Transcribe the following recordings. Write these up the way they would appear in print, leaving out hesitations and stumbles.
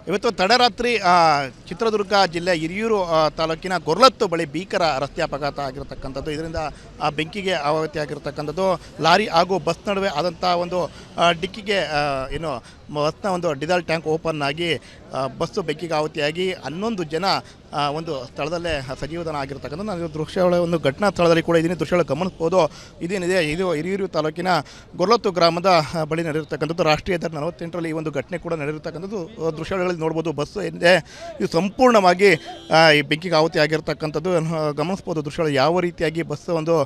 ಇವತ್ತು ತಡರಾತ್ರಿ ಚಿತ್ರದುರ್ಗ ಜಿಲ್ಲೆ ಹಿರಿಯೂರು ತಾಲೂಕಿನ ಗೊರ್ಲತ್ತು ಬಳಿ ಭೀಕರ ರಸ್ತೆ ಅಪಘಾತ ಆಗಿರತಕ್ಕಂಥದ್ದು. ಇದರಿಂದ ಬೆಂಕಿಗೆ ಆಹುತಿ ಆಗಿರತಕ್ಕಂಥದ್ದು. ಲಾರಿ ಹಾಗೂ ಬಸ್ ನಡುವೆ ಆದಂಥ ಒಂದು ಡಿಕ್ಕಿಗೆ ಏನು ಬಸ್ನ ಒಂದು ಡೀಸೆಲ್ ಟ್ಯಾಂಕ್ ಓಪನ್ ಆಗಿ ಬಸ್ಸು ಬೆಂಕಿಗೆ ಆಹುತಿಯಾಗಿ 11 ಜನ ಒಂದು ಸ್ಥಳದಲ್ಲೇ ಸಜೀವನ ಆಗಿರ್ತಕ್ಕಂಥ ನಾನು ದೃಶ್ಯಗಳ ಒಂದು ಘಟನಾ ಸ್ಥಳದಲ್ಲಿ ಕೂಡ ಇದೀನಿ. ದೃಶ್ಯಗಳು ಗಮನಿಸ್ಬೋದು. ಇದೇನಿದೆ ಇದು ಹಿರಿಯೂರು ತಾಲೂಕಿನ ಗೊರ್ಲತ್ತು ಗ್ರಾಮದ ಬಳಿ ನಡೆದಿರ್ತಕ್ಕಂಥದ್ದು. ರಾಷ್ಟ್ರೀಯ ಹೆದ್ದಾರಿ 48ರಲ್ಲಿ ಈ ಒಂದು ಘಟನೆ ಕೂಡ ನಡೆದಿರ್ತಕ್ಕಂಥದ್ದು. ದೃಶ್ಯಗಳಲ್ಲಿ ನೋಡ್ಬೋದು. ಬಸ್ ಏನಿದೆ ಇದು ಸಂಪೂರ್ಣವಾಗಿ ಈ ಬೆಂಕಿಗೆ ಆಹುತಿ ಆಗಿರ್ತಕ್ಕಂಥದ್ದು ಗಮನಿಸ್ಬೋದು. ದೃಶ್ಯಗಳು ಯಾವ ರೀತಿಯಾಗಿ ಬಸ್ ಒಂದು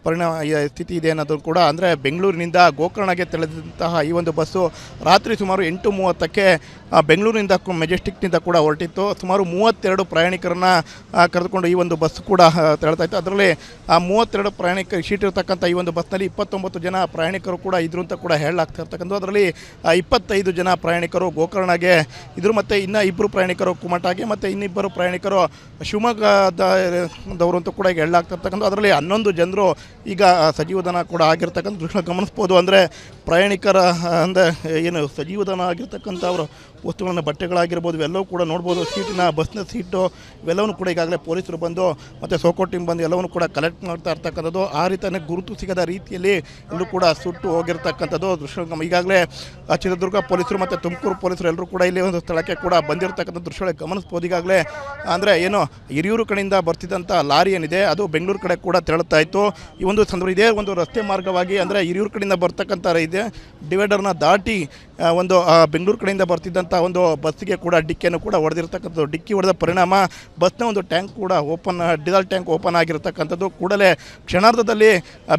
ಪರಿಣಾಮ ಸ್ಥಿತಿ ಇದೆ ಅನ್ನೋದು ಕೂಡ. ಅಂದರೆ ಬೆಂಗಳೂರಿನಿಂದ ಗೋಕರ್ಣಗೆ ತೆರಳಿದಂತಹ ಈ ಒಂದು ಬಸ್ಸು ರಾತ್ರಿ ಸುಮಾರು 8:30ಕ್ಕೆ ಬೆಂಗಳೂರಿನಿಂದ ಮೆಜೆಸ್ಟಿಕ್ನಿಂದ ಕೂಡ ಹೊರಟಿತ್ತು. ಸುಮಾರು 32 ಪ್ರಯಾಣಿಕರನ್ನು ಕರೆದುಕೊಂಡು ಈ ಒಂದು ಬಸ್ ಕೂಡ ತೆರಳ್ತಾ ಇತ್ತು. ಅದರಲ್ಲಿ 32 ಪ್ರಯಾಣಿಕರು ಶೀಟ್ ಇರತಕ್ಕಂಥ ಈ ಒಂದು ಬಸ್ನಲ್ಲಿ 29 ಜನ ಪ್ರಯಾಣಿಕರು ಕೂಡ ಇದ್ರು ಅಂತ ಕೂಡ ಹೇಳಲಾಗ್ತಾ ಇರ್ತಕ್ಕಂಥದ್ದು. ಅದರಲ್ಲಿ 25 ಜನ ಪ್ರಯಾಣಿಕರು ಗೋಕರ್ಣಗೆ ಇದ್ರು, ಮತ್ತು ಇನ್ನು 2 ಪ್ರಯಾಣಿಕರು ಕುಮಟಾಗೆ, ಮತ್ತು ಇನ್ನಿಬ್ಬರು ಪ್ರಯಾಣಿಕರು ಶಿವಮೊಗ್ಗದವರು ಅಂತ ಕೂಡ ಈಗ ಹೇಳಲಾಗ್ತಾ ಇರ್ತಕ್ಕಂಥ. ಅದರಲ್ಲಿ 11 ಜನರು ಈಗ ಸಜೀವದಾನ ಕೂಡ ಆಗಿರ್ತಕ್ಕಂಥ ದೃಶ್ಯ ಗಮನಿಸ್ಬೋದು. ಅಂದರೆ ಪ್ರಯಾಣಿಕರ ಅಂದರೆ ಏನು ಸಜೀವದಾನ ಆಗಿರ್ತಕ್ಕಂಥ ಅವರು ವಸ್ತುಗಳನ್ನು ಬಟ್ಟೆಗಳಾಗಿರ್ಬೋದು ಇವೆಲ್ಲವೂ ಕೂಡ ನೋಡ್ಬೋದು. ಸೀಟಿನ ಬಸ್ನ ಸೀಟು ಇವೆಲ್ಲವೂ ಕೂಡ ಈಗಾಗಲೇ ಪೊಲೀಸರು ಬಂದು ಮತ್ತು ಸೋಕೋ ಟೀಮ್ ಬಂದು ಎಲ್ಲವನ್ನೂ ಕೂಡ ಕಲೆಕ್ಟ್ ಮಾಡ್ತಾ ಇರ್ತಕ್ಕಂಥದ್ದು. ಆ ರೀತಿಯೇ ಗುರುತು ಸಿಗದ ರೀತಿಯಲ್ಲಿ ಎಲ್ಲರೂ ಕೂಡ ಸುಟ್ಟು ಹೋಗಿರ್ತಕ್ಕಂಥದ್ದು ದೃಶ್ಯ ಈಗಾಗಲೇ ಚಿತ್ರದುರ್ಗ ಪೊಲೀಸರು ಮತ್ತು ತುಮಕೂರು ಪೊಲೀಸರು ಎಲ್ಲರೂ ಕೂಡ ಇಲ್ಲಿ ಒಂದು ಸ್ಥಳಕ್ಕೆ ಕೂಡ ಬಂದಿರತಕ್ಕಂಥ ದೃಶ್ಯಗಳೇ ಗಮನಿಸ್ಬೋದು. ಈಗಾಗಲೇ ಅಂದರೆ ಏನು ಹಿರಿಯೂರು ಕಡೆಯಿಂದ ಬರ್ತಿದ್ದಂಥ ಲಾರಿ ಏನಿದೆ ಅದು ಬೆಂಗಳೂರು ಕಡೆ ಕೂಡ ತೆರಳುತ್ತಾ ಇತ್ತು. ಈ ಒಂದು ಸಂದರ್ಭ ಇದೇ ಒಂದು ರಸ್ತೆ ಮಾರ್ಗವಾಗಿ ಅಂದರೆ ಹಿರಿಯೂರು ಕಡೆಯಿಂದ ಬರ್ತಕ್ಕಂಥ ಇದೆ ಡಿವೈಡರ್ನ ದಾಟಿ ಒಂದು ಬೆಂಗಳೂರು ಕಡೆಯಿಂದ ಬರ್ತಿದ್ದಂಥ ಒಂದು ಬಸ್ಸಿಗೆ ಕೂಡ ಡಿಕ್ಕಿಯನ್ನು ಕೂಡ ಹೊಡೆದಿರ್ತಕ್ಕಂಥದ್ದು. ಡಿಕ್ಕಿ ಹೊಡೆದ ಪರಿಣಾಮ ಬಸ್ನ ಒಂದು ಟ್ಯಾಂಕ್ ಕೂಡ ಡೀಸೆಲ್ ಟ್ಯಾಂಕ್ ಓಪನ್ ಆಗಿರ್ತಕ್ಕಂಥದ್ದು. ಕೂಡಲೇ ಕ್ಷಣಾರ್ಧದಲ್ಲಿ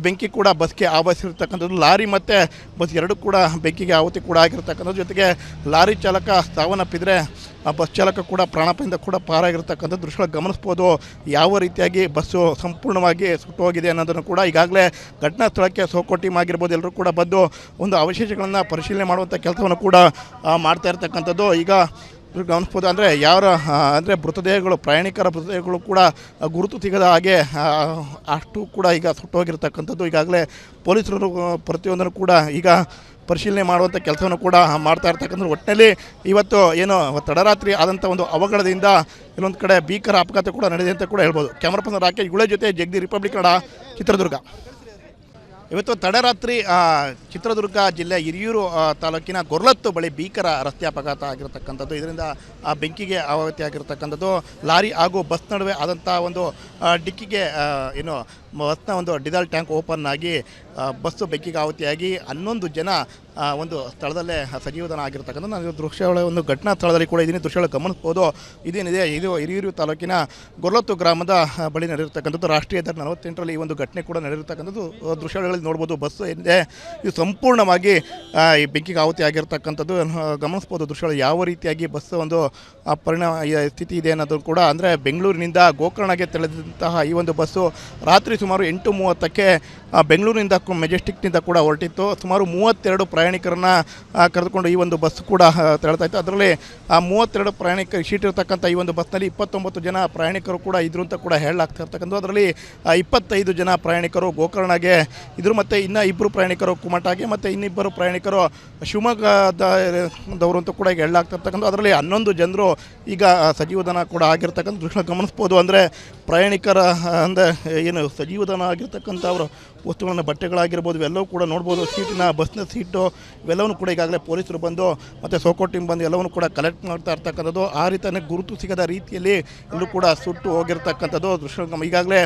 ಬೆಂಕಿ ಕೂಡ ಬಸ್ಗೆ ಆವರಿಸಿರ್ತಕ್ಕಂಥದ್ದು. ಲಾರಿ ಮತ್ತು ಬಸ್ ಎರಡೂ ಕೂಡ ಬೆಂಕಿಗೆ ಆಹುತಿ ಕೂಡ ಆಗಿರ್ತಕ್ಕಂಥದ್ದು. ಜೊತೆಗೆ ಲಾರಿ ಚಾಲಕ ಸಾವನ್ನಪ್ಪಿದರೆ ಬಸ್ ಚಾಲಕ ಕೂಡ ಪ್ರಾಣಾಪಾಯದಿಂದ ಕೂಡ ಪಾರಾಗಿರ್ತಕ್ಕಂಥ ದೃಶ್ಯಗಳು ಗಮನಿಸ್ಬೋದು. ಯಾವ ರೀತಿಯಾಗಿ ಬಸ್ಸು ಸಂಪೂರ್ಣವಾಗಿ ಸುಟ್ಟು ಹೋಗಿದೆ ಅನ್ನೋದನ್ನು ಕೂಡ ಈಗಾಗಲೇ ಘಟನಾ ಸ್ಥಳಕ್ಕೆ ಸೋಕೋ ಟೀಮ್ ಆಗಿರ್ಬೋದು ಎಲ್ಲರೂ ಕೂಡ ಬಂದು ಒಂದು ಅವಶೇಷಗಳನ್ನು ಪರಿಶೀಲನೆ ಮಾಡುವಂಥ ಕೆಲಸವನ್ನು ಕೂಡ ಮಾಡ್ತಾ ಇರ್ತಕ್ಕಂಥದ್ದು. ಈಗ ಗಮನಿಸ್ಬೋದು. ಅಂದರೆ ಯಾರ ಅಂದರೆ ಮೃತದೇಹಗಳು ಪ್ರಯಾಣಿಕರ ಮೃತದೇಹಗಳು ಕೂಡ ಗುರುತು ಸಿಗದ ಹಾಗೆ ಅಷ್ಟು ಕೂಡ ಈಗ ಸುಟ್ಟೋಗಿರ್ತಕ್ಕಂಥದ್ದು. ಈಗಾಗಲೇ ಪೊಲೀಸರು ಪ್ರತಿಯೊಂದನ್ನು ಕೂಡ ಈಗ ಪರಿಶೀಲನೆ ಮಾಡುವಂಥ ಕೆಲಸವನ್ನು ಕೂಡ ಮಾಡ್ತಾ ಇರ್ತಕ್ಕಂಥ. ಒಟ್ಟಿನಲ್ಲಿ ಇವತ್ತು ಏನು ತಡರಾತ್ರಿ ಆದಂಥ ಒಂದು ಅವಘಡದಿಂದ ಇಲ್ಲೊಂದು ಕಡೆ ಭೀಕರ ಅಪಘಾತ ಕೂಡ ನಡೆದಿದೆ ಅಂತ ಕೂಡ ಹೇಳ್ಬೋದು. ಕ್ಯಾಮರಾ ಪರ್ಸನ್ ರಾಕೇಶ್ ಗುಳೆ ಜೊತೆ ಜಗದಿ, ರಿಪಬ್ಲಿಕ್ ಕನ್ನಡ, ಚಿತ್ರದುರ್ಗ. ಇವತ್ತು ತಡರಾತ್ರಿ ಚಿತ್ರದುರ್ಗ ಜಿಲ್ಲೆ ಹಿರಿಯೂರು ತಾಲೂಕಿನ ಗೊರ್ಲತ್ತು ಬಳಿ ಭೀಕರ ರಸ್ತೆ ಅಪಘಾತ ಆಗಿರತಕ್ಕಂಥದ್ದು. ಇದರಿಂದ ಬೆಂಕಿಗೆ ಆಹುತಿ ಆಗಿರತಕ್ಕಂಥದ್ದು. ಲಾರಿ ಹಾಗೂ ಬಸ್ ನಡುವೆ ಆದಂಥ ಒಂದು ಡಿಕ್ಕಿಗೆ ಏನು ಬಸ್ನ ಒಂದು ಡೀಸೆಲ್ ಟ್ಯಾಂಕ್ ಓಪನ್ ಆಗಿ ಬಸ್ಸು ಬೆಂಕಿಗೆ ಆಹುತಿಯಾಗಿ 11 ಜನ ಒಂದು ಸ್ಥಳದಲ್ಲೇ ಸಜೀವದಾನ ಆಗಿರ್ತಕ್ಕಂಥ ನಾನು ದೃಶ್ಯಗಳ ಒಂದು ಘಟನಾ ಸ್ಥಳದಲ್ಲಿ ಕೂಡ ಇದೀನಿ. ದೃಶ್ಯಗಳು ಗಮನಿಸ್ಬೋದು. ಇದೇನಿದೆ ಇದು ಹಿರಿಯೂರು ತಾಲೂಕಿನ ಗೊರ್ಲತ್ತು ಗ್ರಾಮದ ಬಳಿ ನಡೆದಿರ್ತಕ್ಕಂಥದ್ದು. ರಾಷ್ಟ್ರೀಯ ಹೆದ್ದಾರಿ 48ರಲ್ಲಿ ಈ ಒಂದು ಘಟನೆ ಕೂಡ ನಡೆದಿರ್ತಕ್ಕಂಥದ್ದು. ದೃಶ್ಯಗಳಲ್ಲಿ ನೋಡ್ಬೋದು. ಬಸ್ ಏನಿದೆ ಇದು ಸಂಪೂರ್ಣವಾಗಿ ಈ ಬೆಂಕಿಗೆ ಆಹುತಿ ಆಗಿರ್ತಕ್ಕಂಥದ್ದು ಗಮನಿಸ್ಬೋದು. ದೃಶ್ಯಗಳು ಯಾವ ರೀತಿಯಾಗಿ ಬಸ್ ಒಂದು ಪರಿಣಾಮ ಸ್ಥಿತಿ ಇದೆ ಅನ್ನೋದು ಕೂಡ. ಅಂದರೆ ಬೆಂಗಳೂರಿನಿಂದ ಗೋಕರ್ಣಗೆ ತೆರಳಿದಂತಹ ಈ ಒಂದು ಬಸ್ಸು ರಾತ್ರಿ ಸುಮಾರು 8:30ಕ್ಕೆ ಬೆಂಗಳೂರಿನಿಂದ ಮೆಜೆಸ್ಟಿಕ್ನಿಂದ ಕೂಡ ಹೊರಟಿತ್ತು. ಸುಮಾರು 32 ಪ್ರಯಾಣಿಕರನ್ನು ಕರೆದುಕೊಂಡು ಈ ಒಂದು ಬಸ್ ಕೂಡ ತೆರಳ್ತಾ ಇತ್ತು. ಅದರಲ್ಲಿ 32 ಪ್ರಯಾಣಿಕರು ಶೀಟ್ ಇರತಕ್ಕಂಥ ಈ ಒಂದು ಬಸ್ನಲ್ಲಿ 29 ಜನ ಪ್ರಯಾಣಿಕರು ಕೂಡ ಇದ್ರು ಅಂತ ಕೂಡ ಹೇಳಲಾಗ್ತಾ ಇರ್ತಕ್ಕಂಥದ್ದು. ಅದರಲ್ಲಿ 25 ಜನ ಪ್ರಯಾಣಿಕರು ಗೋಕರ್ಣಗೆ ಇದ್ರು, ಮತ್ತು ಇನ್ನು 2 ಪ್ರಯಾಣಿಕರು ಕುಮಟಾಗೆ, ಮತ್ತು ಇನ್ನಿಬ್ಬರು ಪ್ರಯಾಣಿಕರು ಶಿವಮೊಗ್ಗದವರು ಅಂತ ಕೂಡ ಈಗ ಹೇಳಲಾಗ್ತಾ ಇರ್ತಕ್ಕಂಥ. ಅದರಲ್ಲಿ 11 ಜನರು ಈಗ ಸಜೀವದಾನ ಕೂಡ ಆಗಿರ್ತಕ್ಕಂಥ ದೃಶ್ಯ ಗಮನಿಸ್ಬೋದು. ಅಂದರೆ ಪ್ರಯಾಣಿಕರ ಅಂದರೆ ಏನು ಸಜೀವದಾನ ಆಗಿರ್ತಕ್ಕಂಥ ಅವರು ವಸ್ತುಗಳನ್ನು ಬಟ್ಟೆಗಳಾಗಿರ್ಬೋದು ಇವೆಲ್ಲವೂ ಕೂಡ ನೋಡ್ಬೋದು. ಸೀಟಿನ ಬಸ್ನ ಸೀಟು ಇವೆಲ್ಲವೂ ಕೂಡ ಈಗಾಗಲೇ ಪೊಲೀಸರು ಬಂದು ಮತ್ತು ಸೋಕೋ ಟೀಮ್ ಬಂದು ಎಲ್ಲವನ್ನೂ ಕೂಡ ಕಲೆಕ್ಟ್ ಮಾಡ್ತಾ ಇರ್ತಕ್ಕಂಥದ್ದು. ಆ ರೀತಿಯೇ ಗುರುತು ಸಿಗದ ರೀತಿಯಲ್ಲಿ ಎಲ್ಲರೂ ಕೂಡ ಸುಟ್ಟು ಹೋಗಿರ್ತಕ್ಕಂಥದ್ದು ದೃಶ್ಯ ಈಗಾಗಲೇ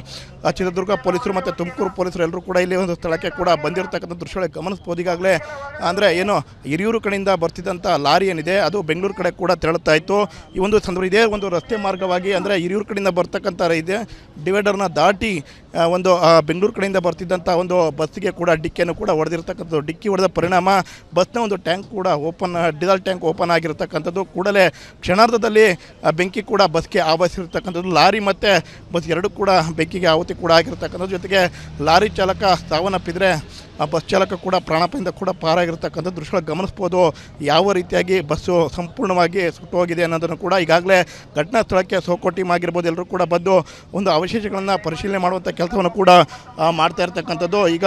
ಚಿತ್ರದುರ್ಗ ಪೊಲೀಸರು ಮತ್ತು ತುಮಕೂರು ಪೊಲೀಸರು ಎಲ್ಲರೂ ಕೂಡ ಇಲ್ಲಿ ಒಂದು ಸ್ಥಳಕ್ಕೆ ಕೂಡ ಬಂದಿರತಕ್ಕಂಥ ದೃಶ್ಯಗಳೇ ಗಮನಿಸ್ಬೋದು. ಈಗಾಗಲೇ ಅಂದರೆ ಏನು ಹಿರಿಯೂರು ಕಡೆಯಿಂದ ಬರ್ತಿದ್ದಂಥ ಲಾರಿ ಏನಿದೆ ಅದು ಬೆಂಗಳೂರು ಕಡೆ ಕೂಡ ತೆರಳುತ್ತಾ ಇತ್ತು. ಈ ಒಂದು ಸಂದರ್ಭ ಇದೇ ಒಂದು ರಸ್ತೆ ಮಾರ್ಗವಾಗಿ ಅಂದರೆ ಹಿರಿಯೂರು ಕಡೆಯಿಂದ ಬರ್ತಕ್ಕಂಥ ಇದೆ ಡಿವೈಡರ್ನ ದಾಟಿ ಒಂದು ಬೆಂಗಳೂರು ಕಡೆಯಿಂದ ಬರ್ತಿದ್ದಂಥ ಒಂದು ಬಸ್ಸಿಗೆ ಕೂಡ ಡಿಕ್ಕಿಯನ್ನು ಕೂಡ ಹೊಡೆದಿರ್ತಕ್ಕಂಥದ್ದು. ಡಿಕ್ಕಿ ಹೊಡೆದ ಪರಿಣಾಮ ಬಸ್ನ ಒಂದು ಟ್ಯಾಂಕ್ ಕೂಡ ಡೀಸೆಲ್ ಟ್ಯಾಂಕ್ ಓಪನ್ ಆಗಿರ್ತಕ್ಕಂಥದ್ದು. ಕೂಡಲೇ ಕ್ಷಣಾರ್ಧದಲ್ಲಿ ಬೆಂಕಿ ಕೂಡ ಬಸ್ಗೆ ಆವರಿಸಿರ್ತಕ್ಕಂಥದ್ದು. ಲಾರಿ ಮತ್ತು ಬಸ್ ಎರಡೂ ಕೂಡ ಬೆಂಕಿಗೆ ಆಹುತಿ ಕೂಡ ಆಗಿರ್ತಕ್ಕಂಥದ್ದು. ಜೊತೆಗೆ ಲಾರಿ ಚಾಲಕ ಸಾವನ್ನಪ್ಪಿದರೆ ಬಸ್ ಚಾಲಕ ಕೂಡ ಪ್ರಾಣಾಪಾಯದಿಂದ ಕೂಡ ಪಾರಾಗಿರ್ತಕ್ಕಂಥ ದೃಶ್ಯಗಳು ಗಮನಿಸ್ಬೋದು. ಯಾವ ರೀತಿಯಾಗಿ ಬಸ್ಸು ಸಂಪೂರ್ಣವಾಗಿ ಸುಟ್ಟು ಹೋಗಿದೆ ಅನ್ನೋದನ್ನು ಕೂಡ ಈಗಾಗಲೇ ಘಟನಾ ಸ್ಥಳಕ್ಕೆ ಸೋಕೋ ಟೀಮ್ ಆಗಿರ್ಬೋದು ಎಲ್ಲರೂ ಕೂಡ ಬಂದು ಒಂದು ಅವಶೇಷಗಳನ್ನು ಪರಿಶೀಲನೆ ಮಾಡುವಂಥ ಕೆಲಸವನ್ನು ಕೂಡ ಮಾಡ್ತಾ ಇರ್ತಕ್ಕಂಥದ್ದು. ಈಗ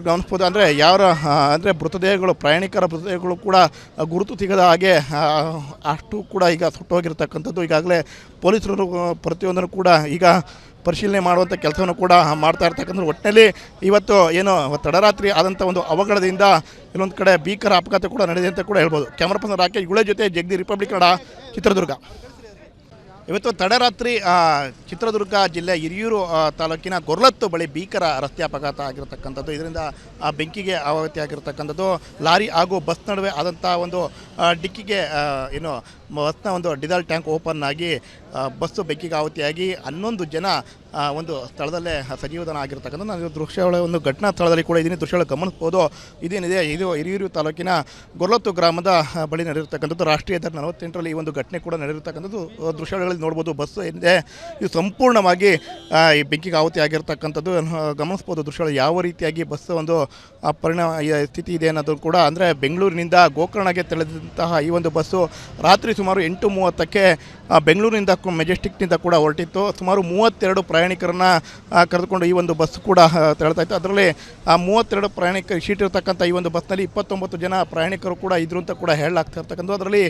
ಗಮನಿಸ್ಬೋದು. ಅಂದರೆ ಯಾರ ಅಂದರೆ ಮೃತದೇಹಗಳು, ಪ್ರಯಾಣಿಕರ ಮೃತದೇಹಗಳು ಕೂಡ ಗುರುತು ಸಿಗದ ಹಾಗೆ ಅಷ್ಟು ಕೂಡ ಈಗ ಸುಟ್ಟೋಗಿರ್ತಕ್ಕಂಥದ್ದು. ಈಗಾಗಲೇ ಪೊಲೀಸರು ಪ್ರತಿಯೊಂದನ್ನು ಕೂಡ ಈಗ ಪರಿಶೀಲನೆ ಮಾಡುವಂಥ ಕೆಲಸವನ್ನು ಕೂಡ ಮಾಡ್ತಾ ಇರ್ತಕ್ಕಂಥದ್ದು. ಒಟ್ಟಿನಲ್ಲಿ ಇವತ್ತು ಏನು ತಡರಾತ್ರಿ ಆದಂಥ ಒಂದು ಅವಘಡದಿಂದ ಇಲ್ಲೊಂದು ಕಡೆ ಭೀಕರ ಅಪಘಾತ ಕೂಡ ನಡೆದಿದೆ ಅಂತ ಕೂಡ ಹೇಳ್ಬೋದು. ಕ್ಯಾಮರಾ ಪರ್ಸನ್ ರಾಕೇಶ್ ಗುಳೆ ಜೊತೆ ಜಗದಿ, ರಿಪಬ್ಲಿಕ್ ಕನ್ನಡ, ಚಿತ್ರದುರ್ಗ. ಇವತ್ತು ತಡರಾತ್ರಿ ಚಿತ್ರದುರ್ಗ ಜಿಲ್ಲೆ ಹಿರಿಯೂರು ತಾಲೂಕಿನ ಗೊರ್ಲತ್ತು ಬಳಿ ಭೀಕರ ರಸ್ತೆ ಅಪಘಾತ ಆಗಿರತಕ್ಕಂಥದ್ದು. ಇದರಿಂದ ಬೆಂಕಿಗೆ ಆಹುತಿ ಆಗಿರತಕ್ಕಂಥದ್ದು. ಲಾರಿ ಹಾಗೂ ಬಸ್ ನಡುವೆ ಆದಂಥ ಒಂದು ಡಿಕ್ಕಿಗೆ ಏನು ಬಸ್ನ ಒಂದು ಡೀಸೆಲ್ ಟ್ಯಾಂಕ್ ಓಪನ್ ಆಗಿ ಬಸ್ಸು ಬೆಂಕಿಗೆ ಆಹುತಿಯಾಗಿ 11 ಜನ ಒಂದು ಸ್ಥಳದಲ್ಲೇ ಸಜೀವಧನ ಆಗಿರ್ತಕ್ಕಂಥ ನಾನು ದೃಶ್ಯಗಳ ಒಂದು ಘಟನಾ ಸ್ಥಳದಲ್ಲಿ ಕೂಡ ಇದೀನಿ. ದೃಶ್ಯಗಳು ಗಮನಿಸ್ಬೋದು. ಇದೇನಿದೆ ಇದು ಹಿರಿಯೂರು ತಾಲೂಕಿನ ಗೊರ್ಲತ್ತು ಗ್ರಾಮದ ಬಳಿ ನಡೆದಿರ್ತಕ್ಕಂಥದ್ದು. ರಾಷ್ಟ್ರೀಯ ಹೆದ್ದಾರಿ 48ರಲ್ಲಿ ಈ ಒಂದು ಘಟನೆ ಕೂಡ ನಡೆದಿರ್ತಕ್ಕಂಥದ್ದು. ದೃಶ್ಯಗಳಲ್ಲಿ ನೋಡ್ಬೋದು. ಬಸ್ ಏನಿದೆ ಇದು ಸಂಪೂರ್ಣವಾಗಿ ಈ ಬೆಂಕಿಗೆ ಆಹುತಿ ಆಗಿರ್ತಕ್ಕಂಥದ್ದು ಗಮನಿಸ್ಬೋದು. ದೃಶ್ಯಗಳು ಯಾವ ರೀತಿಯಾಗಿ ಬಸ್ ಒಂದು ಪರಿಣಾಮ ಸ್ಥಿತಿ ಇದೆ ಅನ್ನೋದು ಕೂಡ. ಅಂದರೆ ಬೆಂಗಳೂರಿನಿಂದ ಗೋಕರ್ಣಗೆ ತೆರಳಿದಂತಹ ಈ ಒಂದು ಬಸ್ಸು ರಾತ್ರಿ ಸುಮಾರು 8:30ಕ್ಕೆ ಬೆಂಗಳೂರಿನಿಂದ ಮೆಜೆಸ್ಟಿಕ್ನಿಂದ ಕೂಡ ಹೊರಟಿತ್ತು. ಸುಮಾರು 32 ಪ್ರಯಾಣಿಕರನ್ನು ಕರೆದುಕೊಂಡು ಈ ಒಂದು ಬಸ್ ಕೂಡ ತೆರಳ್ತಾ ಇತ್ತು. ಅದರಲ್ಲಿ 32 ಪ್ರಯಾಣಿಕರು ಶೀಟ್ ಇರತಕ್ಕಂಥ ಈ ಒಂದು ಬಸ್ನಲ್ಲಿ 29 ಜನ ಪ್ರಯಾಣಿಕರು ಕೂಡ ಇದ್ರು ಅಂತ ಕೂಡ ಹೇಳಲಾಗ್ತಾ ಇರ್ತಕ್ಕಂಥದ್ದು. ಅದರಲ್ಲಿ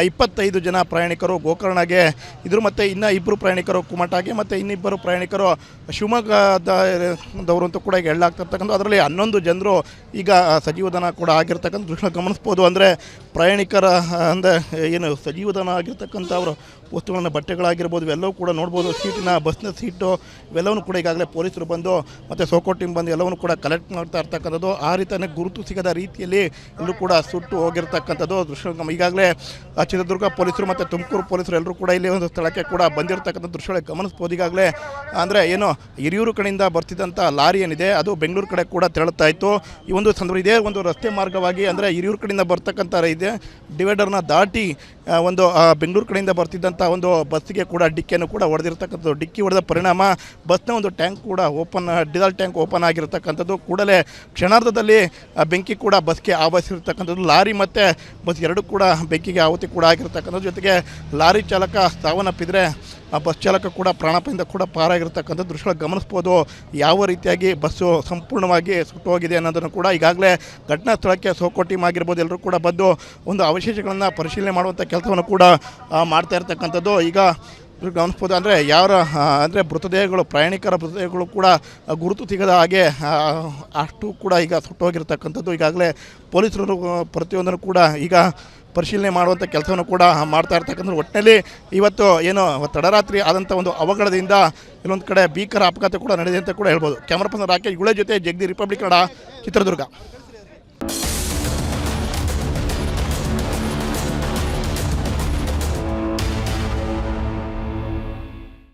25 ಜನ ಪ್ರಯಾಣಿಕರು ಗೋಕರ್ಣಗೆ ಇದ್ರು, ಮತ್ತು ಇನ್ನು 2 ಪ್ರಯಾಣಿಕರು ಕುಮಟಾಗೆ, ಮತ್ತು ಇನ್ನಿಬ್ಬರು ಪ್ರಯಾಣಿಕರು ಶಿವಮೊಗ್ಗದವರು ಅಂತ ಕೂಡ ಈಗ ಹೇಳಲಾಗ್ತಾ ಇರ್ತಕ್ಕಂಥ. ಅದರಲ್ಲಿ 11 ಜನರು ಈಗ ಸಜೀವಧನ ಕೂಡ ಆಗಿರ್ತಕ್ಕಂಥ ದೃಶ್ಯ ಗಮನಿಸ್ಬೋದು. ಅಂದರೆ ಪ್ರಯಾಣಿಕರ ಅಂದರೆ ಏನು ಸಜೀವಧನ ಆಗಿರ್ತಕ್ಕಂಥ ಅವರು ವಸ್ತುಗಳನ್ನು, ಬಟ್ಟೆಗಳಾಗಿರ್ಬೋದು, ಇವೆಲ್ಲವೂ ಕೂಡ ನೋಡ್ಬೋದು. ಸೀಟಿನ ಬಸ್ನ ಸೀಟು ಇವೆಲ್ಲವೂ ಕೂಡ ಈಗಾಗಲೇ ಪೊಲೀಸರು ಬಂದು ಮತ್ತು ಸೋಕೋ ಟೀಮ್ ಬಂದು ಎಲ್ಲವನ್ನೂ ಕೂಡ ಕಲೆಕ್ಟ್ ಮಾಡ್ತಾ ಇರ್ತಕ್ಕಂಥದ್ದು. ಆ ರೀತಿಯೇ ಗುರುತು ಸಿಗದ ರೀತಿಯಲ್ಲಿ ಎಲ್ಲರೂ ಕೂಡ ಸುಟ್ಟು ಹೋಗಿರ್ತಕ್ಕಂಥದ್ದು ದೃಶ್ಯ. ಈಗಾಗಲೇ ಚಿತ್ರದುರ್ಗ ಪೊಲೀಸರು ಮತ್ತು ತುಮಕೂರು ಪೊಲೀಸರು ಎಲ್ಲರೂ ಕೂಡ ಇಲ್ಲಿ ಒಂದು ಸ್ಥಳಕ್ಕೆ ಕೂಡ ಬಂದಿರತಕ್ಕಂಥ ದೃಶ್ಯಗಳೇ ಗಮನಿಸ್ಬೋದು. ಈಗಾಗಲೇ ಅಂದರೆ ಏನು ಹಿರಿಯೂರು ಕಡೆಯಿಂದ ಬರ್ತಿದ್ದಂಥ ಲಾರಿ ಏನಿದೆ ಅದು ಬೆಂಗಳೂರು ಕಡೆ ಕೂಡ ತೆರಳುತ್ತಾ ಇತ್ತು. ಈ ಒಂದು ಸಂದರ್ಭ ಇದೇ ಒಂದು ರಸ್ತೆ ಮಾರ್ಗವಾಗಿ ಅಂದರೆ ಹಿರಿಯೂರು ಕಡೆಯಿಂದ ಬರ್ತಕ್ಕಂಥ ಇದೆ ಡಿವೈಡರ್ನ ದಾಟಿ ಒಂದು ಬೆಂಗಳೂರು ಕಡೆಯಿಂದ ಬರ್ತಿದ್ದಂಥ ಒಂದು ಬಸ್ಸಿಗೆ ಕೂಡ ಡಿಕ್ಕಿಯನ್ನು ಕೂಡ ಹೊಡೆದಿರ್ತಕ್ಕಂಥದ್ದು. ಡಿಕ್ಕಿ ಹೊಡೆದ ಪರಿಣಾಮ ಬಸ್ನ ಒಂದು ಟ್ಯಾಂಕ್ ಕೂಡ ಡೀಸೆಲ್ ಟ್ಯಾಂಕ್ ಓಪನ್ ಆಗಿರ್ತಕ್ಕಂಥದ್ದು. ಕೂಡಲೇ ಕ್ಷಣಾರ್ಧದಲ್ಲಿ ಬೆಂಕಿ ಕೂಡ ಬಸ್ಗೆ ಆವರಿಸಿರ್ತಕ್ಕಂಥದ್ದು. ಲಾರಿ ಮತ್ತು ಬಸ್ ಎರಡೂ ಕೂಡ ಬೆಂಕಿಗೆ ಆಹುತಿ ಕೂಡ ಆಗಿರ್ತಕ್ಕಂಥದ್ದು. ಜೊತೆಗೆ ಲಾರಿ ಚಾಲಕ ಸಾವನ್ನಪ್ಪಿದರೆ ಆ ಬಸ್ ಚಾಲಕ ಕೂಡ ಪ್ರಾಣಾಪಾಯದಿಂದ ಕೂಡ ಪಾರಾಗಿರ್ತಕ್ಕಂಥ ದೃಶ್ಯಗಳು ಗಮನಿಸ್ಬೋದು. ಯಾವ ರೀತಿಯಾಗಿ ಬಸ್ಸು ಸಂಪೂರ್ಣವಾಗಿ ಸುಟ್ಟು ಹೋಗಿದೆ ಅನ್ನೋದನ್ನು ಕೂಡ ಈಗಾಗಲೇ ಘಟನಾ ಸ್ಥಳಕ್ಕೆ ಸೋಕೋ ಟೀಮ್ ಆಗಿರ್ಬೋದು ಎಲ್ಲರೂ ಕೂಡ ಬಂದು ಒಂದು ಅವಶೇಷಗಳನ್ನು ಪರಿಶೀಲನೆ ಮಾಡುವಂಥ ಕೆಲಸವನ್ನು ಕೂಡ ಮಾಡ್ತಾ ಇರ್ತಕ್ಕಂಥದ್ದು. ಈಗ ಗಮನಿಸ್ಬೋದು. ಅಂದರೆ ಯಾರ ಅಂದರೆ ಮೃತದೇಹಗಳು, ಪ್ರಯಾಣಿಕರ ಮೃತದೇಹಗಳು ಕೂಡ ಗುರುತು ಸಿಗದ ಹಾಗೆ ಅಷ್ಟು ಕೂಡ ಈಗ ಸುಟ್ಟೋಗಿರ್ತಕ್ಕಂಥದ್ದು. ಈಗಾಗಲೇ ಪೊಲೀಸರು ಪ್ರತಿಯೊಂದನ್ನು ಕೂಡ ಈಗ ಪರಿಶೀಲನೆ ಮಾಡುವಂಥ ಕೆಲಸವನ್ನು ಕೂಡ ಮಾಡ್ತಾ ಇರ್ತಕ್ಕಂಥದ್ದು. ಒಟ್ಟಿನಲ್ಲಿ ಇವತ್ತು ಏನು ತಡರಾತ್ರಿ ಆದಂಥ ಒಂದು ಅವಘಡದಿಂದ ಇಲ್ಲೊಂದು ಕಡೆ ಭೀಕರ ಅಪಘಾತ ಕೂಡ ನಡೆದಿದೆ ಅಂತ ಕೂಡ ಹೇಳ್ಬೋದು. ಕ್ಯಾಮರಾ ಪರ್ಸನ್ ರಾಕೇಶ್ ಗುಳೆ ಜೊತೆ ಜಗದಿ, ರಿಪಬ್ಲಿಕ್ ಕನ್ನಡ, ಚಿತ್ರದುರ್ಗ.